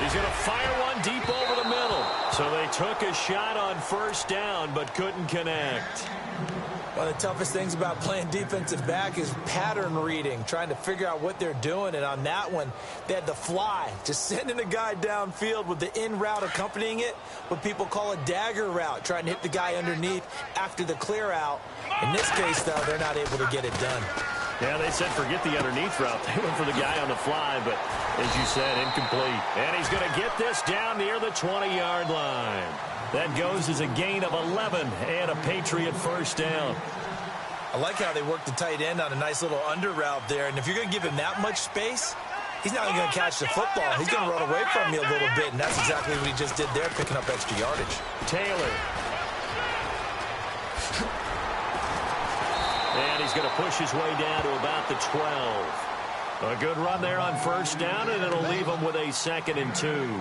He's going to fire one deep over the middle. So they took a shot on first down but couldn't connect. One of the toughest things about playing defensive back is pattern reading, trying to figure out what they're doing. And on that one, they had the fly, just sending a guy downfield with the in route accompanying it, what people call a dagger route, trying to hit the guy underneath after the clear out. In this case, though, they're not able to get it done. Yeah, they said forget the underneath route. They went for the guy on the fly, but as you said, incomplete. And he's going to get this down near the 20-yard line. That goes as a gain of 11 and a Patriot first down. I like how they worked the tight end on a nice little under route there. And if you're going to give him that much space, he's not going to catch the football. He's going to run away from you a little bit, and that's exactly what he just did there, picking up extra yardage. Taylor. And he's going to push his way down to about the 12. A good run there on first down, and it'll leave him with a 2nd and 2.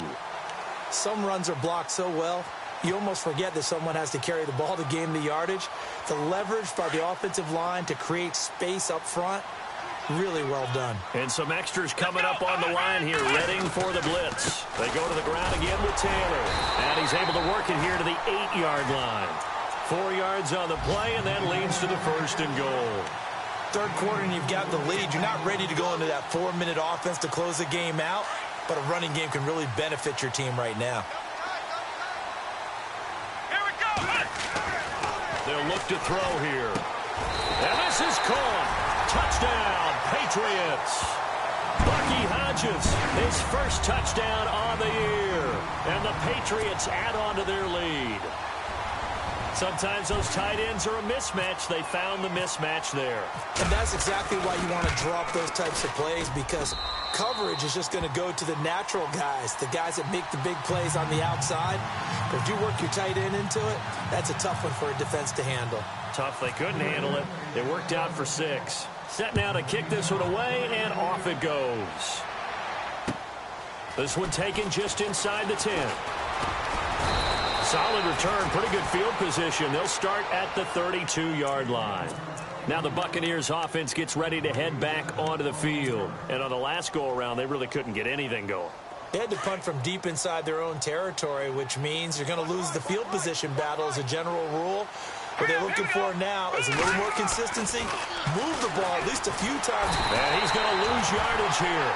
Some runs are blocked so well, you almost forget that someone has to carry the ball to gain the yardage. The leverage by the offensive line to create space up front, really well done. And some extras coming up on the line here, readying for the blitz. They go to the ground again with Taylor. And he's able to work it here to the 8-yard line. 4 yards on the play, and that leads to the 1st and goal. Third quarter, and you've got the lead. You're not ready to go into that 4-minute offense to close the game out, but a running game can really benefit your team right now. They'll look to throw here. And this is caught. Touchdown, Patriots. Bucky Hodges, his first touchdown on the year. And the Patriots add on to their lead. Sometimes those tight ends are a mismatch. They found the mismatch there. And that's exactly why you want to drop those types of plays, because coverage is just going to go to the natural guys, the guys that make the big plays on the outside. But if you work your tight end into it, that's a tough one for a defense to handle. Tough. They couldn't handle it. It worked out for 6. Set now to kick this one away, and off it goes. This one taken just inside the 10. Solid return, pretty good field position. They'll start at the 32-yard line. Now the Buccaneers offense gets ready to head back onto the field. And on the last go-around, they really couldn't get anything going. They had to punt from deep inside their own territory, which means you're going to lose the field position battle as a general rule. What they're looking for now is a little more consistency. Move the ball at least a few times. And he's going to lose yardage here,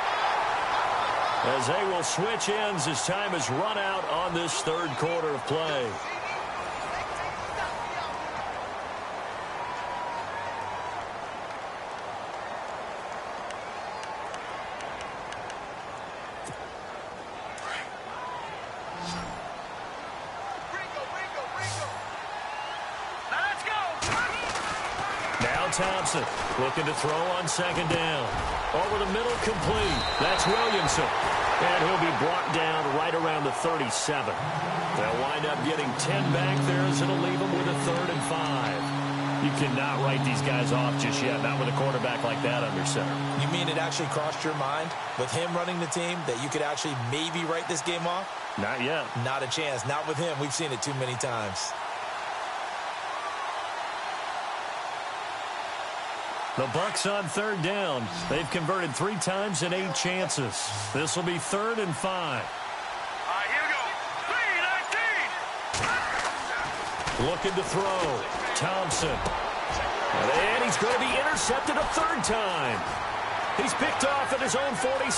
as they will switch ends as time has run out on this third quarter of play. Thompson looking to throw on 2nd down. Over the middle, complete. That's Williamson. And he'll be brought down right around the 37. They'll wind up getting 10 back there, as it'll leave them with a 3rd and 5. You cannot write these guys off just yet, not with a quarterback like that under center. You mean it actually crossed your mind with him running the team that you could actually maybe write this game off? Not yet. Not a chance. Not with him. We've seen it too many times. The Bucs on 3rd down. They've converted 3 times in 8 chances. This will be 3rd and 5. All right, here we go. 3, 19. Looking to throw. Thompson. And he's going to be intercepted a 3rd time. He's picked off at his own 46.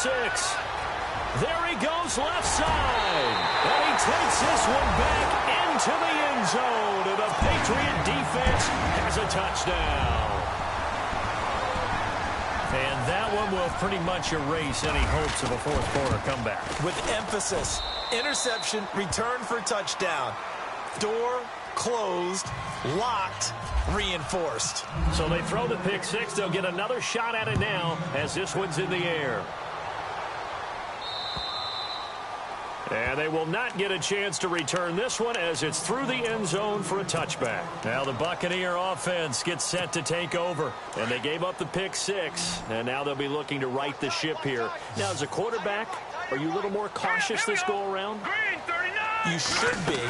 There he goes left side. And he takes this one back into the end zone. And the Patriot defense has a touchdown. And that one will pretty much erase any hopes of a fourth quarter comeback. With emphasis, interception, return for touchdown. Door closed, locked, reinforced. So they throw the pick 6. They'll get another shot at it now as this one's in the air. And they will not get a chance to return this one as it's through the end zone for a touchback. Now the Buccaneer offense gets set to take over. And they gave up the pick 6. And now they'll be looking to right the ship here. Now as a quarterback, are you a little more cautious this go around? Green, 39. You should be,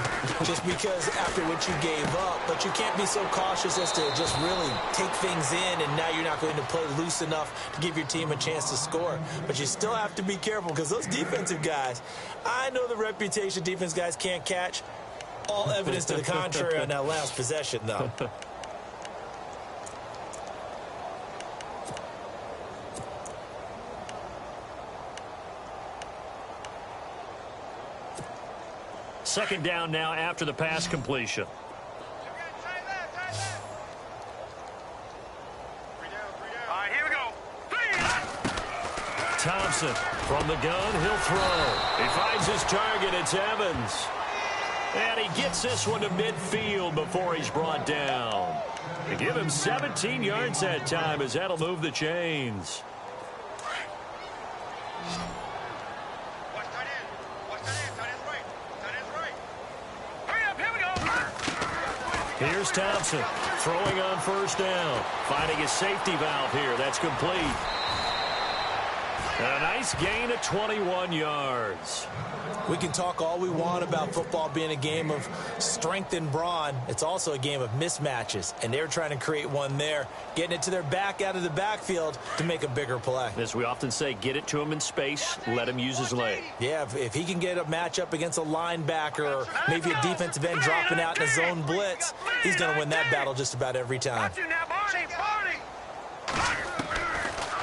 just because after what you gave up, but you can't be so cautious as to just really take things in, and now you're not going to play loose enough to give your team a chance to score. But you still have to be careful, because those defensive guys, I know the reputation defense guys can't catch. All evidence to the contrary on that last possession, though. Second down now after the pass completion. All right, here we go. Thompson from the gun, he'll throw. He finds his target, it's Evans. And he gets this one to midfield before he's brought down. They give him 17 yards that time, as that'll move the chains. Here's Thompson throwing on first down, finding his safety valve here. That's complete. And a nice gain of 21 yards. We can talk all we want about football being a game of strength and brawn. It's also a game of mismatches, and they're trying to create one there, getting it to their back out of the backfield to make a bigger play. As we often say, get it to him in space, let him use his leg. Yeah, if he can get a matchup against a linebacker or maybe a defensive end dropping out in a zone blitz, he's going to win that battle just about every time.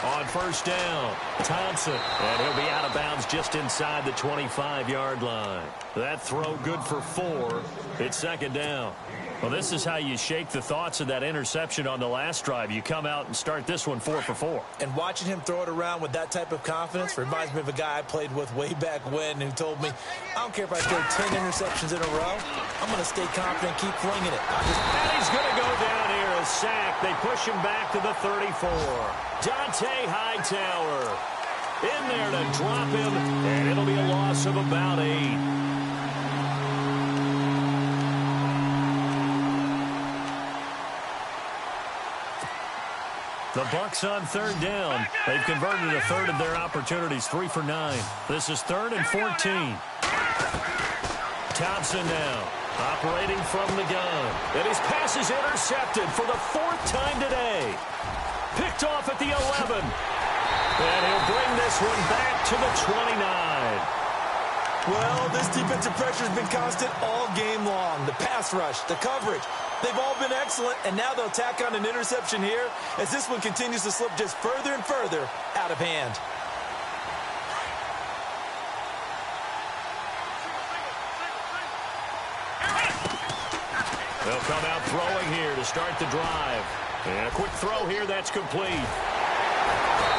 On first down, Thompson, and he'll be out of bounds just inside the 25-yard line. That throw good for 4. It's second down. Well, this is how you shake the thoughts of that interception on the last drive. You come out and start this one 4 for 4. And watching him throw it around with that type of confidence reminds me of a guy I played with way back when who told me, I don't care if I throw 10 interceptions in a row, I'm going to stay confident, keep flinging it. And he's going to go down here, a sack. They push him back to the 34. Dante Hightower in there to drop him, and it'll be a loss of about 8. The Bucks on third down. They've converted a third of their opportunities, 3 for 9. This is 3rd and 14. Thompson now operating from the gun. And his pass is intercepted for the 4th time today. Picked off at the 11. And he'll bring this one back to the 29. Well, this defensive pressure has been constant all game long. The pass rush, the coverage, they've all been excellent, and now they'll tack on an interception here as this one continues to slip just further and further out of hand. They'll come out throwing here to start the drive. And a quick throw here, that's complete.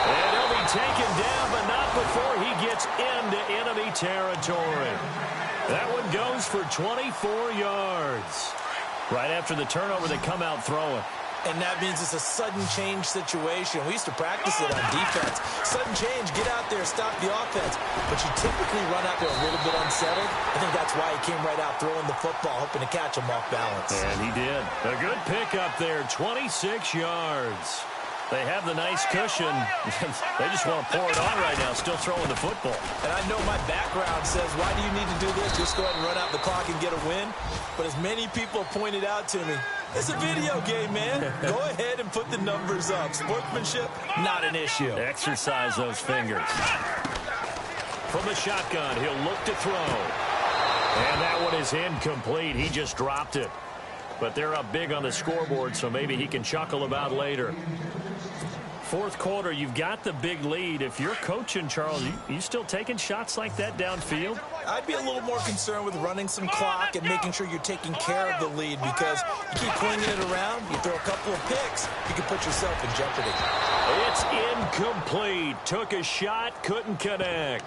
And he'll be taken down, but not before he gets into enemy territory. That one goes for 24 yards. Right after the turnover, they come out throwing. And that means it's a sudden change situation. We used to practice it on defense. Sudden change, get out there, stop the offense. But you typically run out there a little bit unsettled. I think that's why he came right out throwing the football, hoping to catch him off balance. And he did. A good pickup there, 26 yards. They have the nice cushion. They just want to pour it on right now, still throwing the football. And I know my background says, why do you need to do this? Just go ahead and run out the clock and get a win. But as many people pointed out to me, it's a video game, man. Go ahead and put the numbers up. Sportsmanship, not an issue. Exercise those fingers. From the shotgun, he'll look to throw. And that one is incomplete. He just dropped it. But they're up big on the scoreboard, so maybe he can chuckle about later. 4th quarter, you've got the big lead. If you're coaching, Charles, you still taking shots like that downfield? I'd be a little more concerned with running some clock and making sure you're taking care of the lead, because you keep flinging it around, you throw a couple of picks, you can put yourself in jeopardy. It's incomplete. Took a shot, couldn't connect.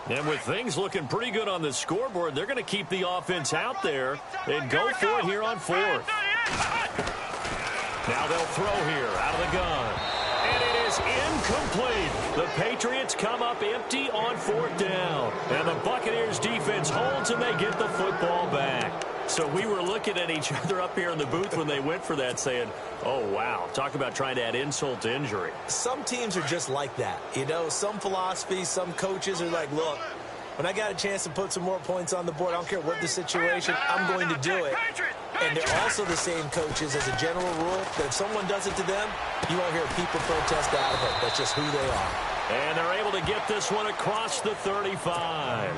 And with things looking pretty good on the scoreboard, they're going to keep the offense out there and go for it here on 4th. Now they'll throw here out of the gun. And it is incomplete. The Patriots come up empty on 4th down. And the Buccaneers defense holds and they get the football back. So we were looking at each other up here in the booth when they went for that saying, oh, wow, talk about trying to add insult to injury. Some teams are just like that. You know, some philosophies, some coaches are like, look, when I got a chance to put some more points on the board, I don't care what the situation, I'm going to do it. And they're also the same coaches as a general rule that if someone does it to them, you won't hear people protest out of it. That's just who they are. And they're able to get this one across the 35.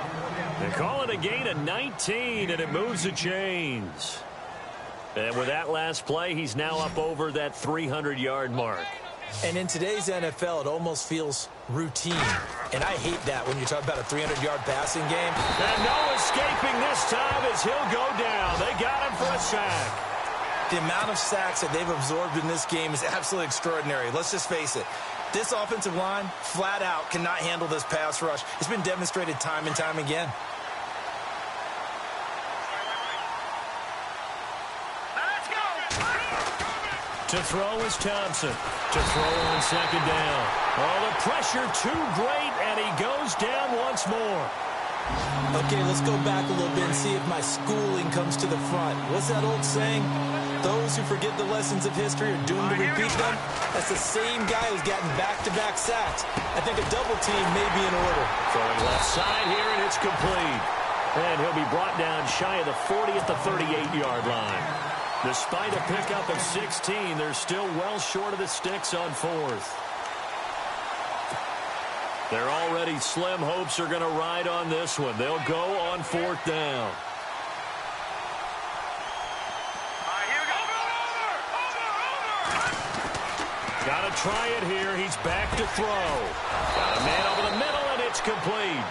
They call it a gain of 19, and it moves the chains. And with that last play, he's now up over that 300-yard mark. And in today's NFL, it almost feels routine. And I hate that when you talk about a 300-yard passing game. And no escaping this time as he'll go down. They got him for a sack. The amount of sacks that they've absorbed in this game is absolutely extraordinary. Let's just face it. This offensive line, flat out, cannot handle this pass rush. It's been demonstrated time and time again. To throw is Thompson. To throw on second down. Oh, the pressure too great, and he goes down once more. Okay, let's go back a little bit and see if my schooling comes to the front. What's that old saying? Those who forget the lessons of history are doomed to repeat them. That's the same guy who's gotten back-to-back sacks. I think a double team may be in order. Throwing left side here, and it's complete. And he'll be brought down shy of the 40 at the 38-yard line. Despite a pickup of 16, they're still well short of the sticks on fourth. Their already slim hopes are going to ride on this one. They'll go on fourth down. Got to try it here. He's back to throw. Got a man over the middle, and it's complete.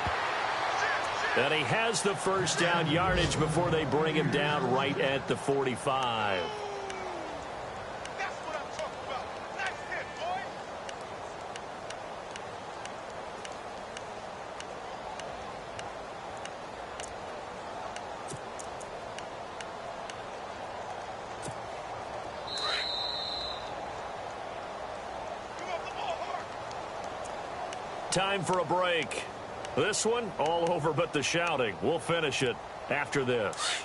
And he has the first down yardage before they bring him down right at the 45. That's what I'm talking about. Nice hit, boy. Time for a break. This one, all over but the shouting. We'll finish it after this.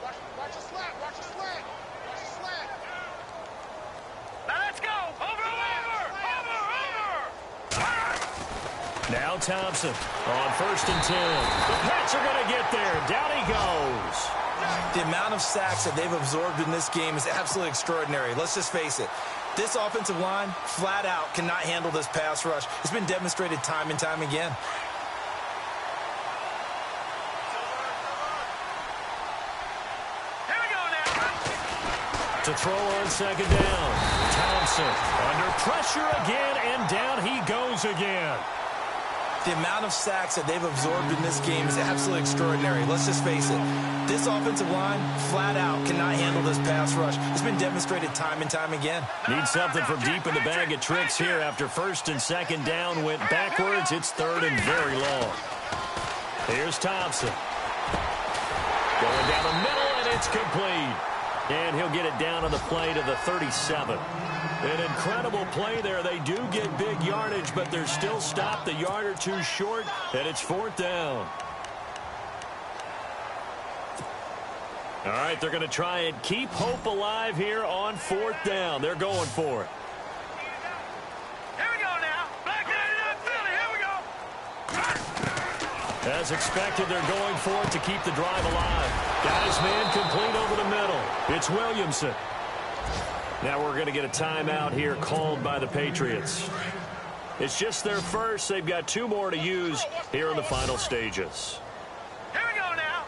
Watch the slant. Watch the slant. Watch the slant. Now let's go. Over. Now Thompson on 1st and 10. The Pats are going to get there. Down he goes. The amount of sacks that they've absorbed in this game is absolutely extraordinary. Let's just face it. This offensive line, flat out, cannot handle this pass rush. It's been demonstrated time and time again. Here we go now. To throw on second down. Thompson under pressure again, and down he goes again. The amount of sacks that they've absorbed in this game is absolutely extraordinary. Let's just face it. This offensive line, flat out, cannot handle this pass rush. It's been demonstrated time and time again. Need something from deep in the bag of tricks here after 1st and 2nd down went backwards. It's 3rd and very long. Here's Thompson. Going down the middle, and it's complete. And he'll get it down on the play to the 37. An incredible play there. They do get big yardage, but they're still stopped a yard or two short, and it's 4th down. All right, they're going to try and keep hope alive here on 4th down. They're going for it. Here we go now. Black 99 Philly. Here we go. As expected, they're going for it to keep the drive alive. Got his man complete over the middle. It's Williamson. Now we're going to get a timeout here called by the Patriots. It's just their first. They've got 2 more to use here in the final stages. Here we go now.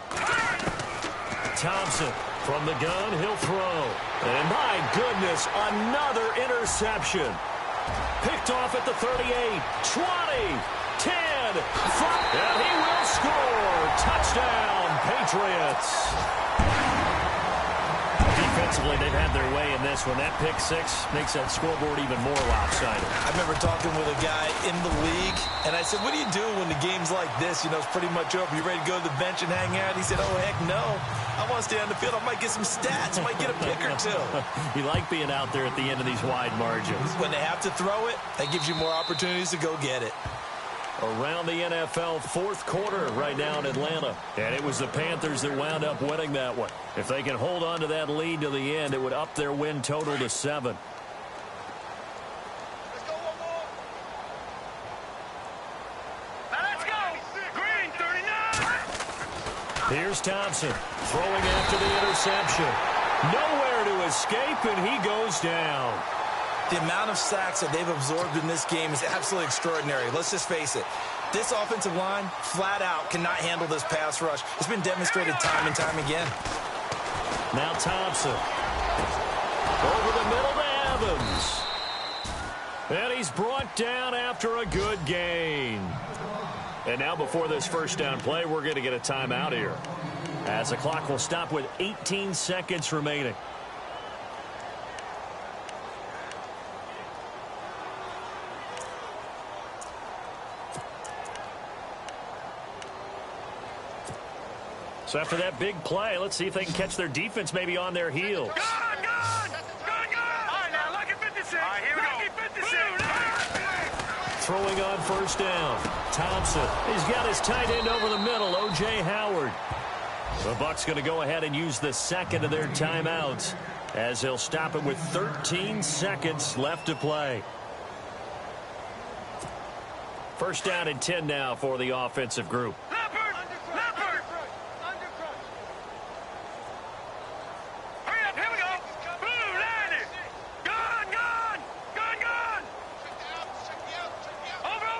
Thompson from the gun. He'll throw. And my goodness, another interception. Picked off at the 38, 20, 10, 5, and he will score. Touchdown, Patriots. Defensively, they've had their way in this one. That pick 6 makes that scoreboard even more lopsided. I remember talking with a guy in the league, and I said, what do you do when the game's like this? You know, it's pretty much over. You ready to go to the bench and hang out? He said, oh, heck no. I want to stay on the field. I might get some stats. I might get a pick or 2. You like being out there at the end of these wide margins. When they have to throw it, that gives you more opportunities to go get it. Around the NFL fourth quarter right now in Atlanta. And it was the Panthers that wound up winning that one. If they can hold on to that lead to the end, it would up their win total to 7. Let's go one more. Now let's go. Green 39. Here's Thompson throwing after the interception. Nowhere to escape, and he goes down. The amount of sacks that they've absorbed in this game is absolutely extraordinary. Let's just face it. This offensive line, flat out, cannot handle this pass rush. It's been demonstrated time and time again. Now Thompson. Over the middle to Evans. And he's brought down after a good gain. And now before this first down play, we're going to get a timeout here, as the clock will stop with 18 seconds remaining. So after that big play, let's see if they can catch their defense maybe on their heels. Gone. All right, now, lucky 56. All right, here we go. 56. Throwing on first down. Thompson. He's got his tight end over the middle, O.J. Howard. The Bucs going to go ahead and use the second of their timeouts, as they'll stop it with 13 seconds left to play. First down and 10 now for the offensive group. Leopard. Hurry up, here we go. Boom, landed. Gone. Over.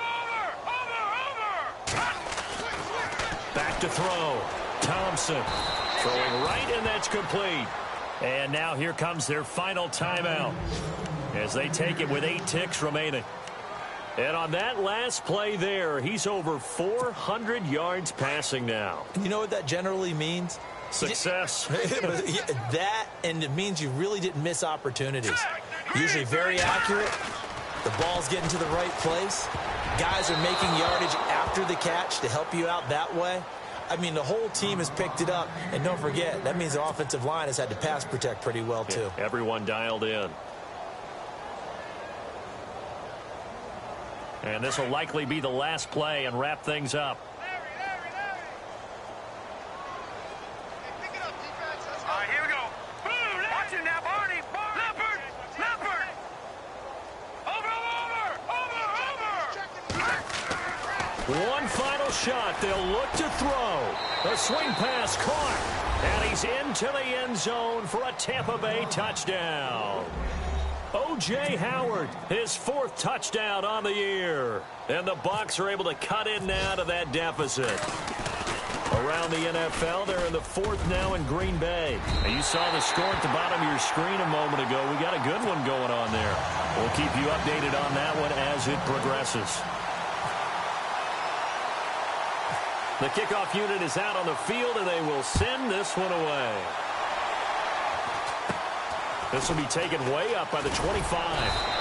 Back to throw. Thompson throwing right, and that's complete. And now here comes their final timeout, as they take it with 8 ticks remaining. And on that last play there, he's over 400 yards passing now. You know what that generally means? Success. That, and it means you really didn't miss opportunities. Usually very accurate. The ball's getting to the right place. Guys are making yardage after the catch to help you out that way. I mean, the whole team has picked it up. And don't forget, that means the offensive line has had to pass protect pretty well, too. Yeah, everyone dialed in. And this will likely be the last play and wrap things up. Larry. Hey, pick it up, defense. Let's go. All right, here we go. Boom, watch it now, Barney. Leopard. Over. One final shot. They'll look to throw. A swing pass caught. And he's into the end zone for a Tampa Bay touchdown. O.J. Howard, his 4th touchdown on the year. And the Bucs are able to cut in now to that deficit. Around the NFL, they're in the 4th now in Green Bay. And you saw the score at the bottom of your screen a moment ago. We got a good one going on there. We'll keep you updated on that one as it progresses. The kickoff unit is out on the field, and they will send this one away. This will be taken way up by the 25.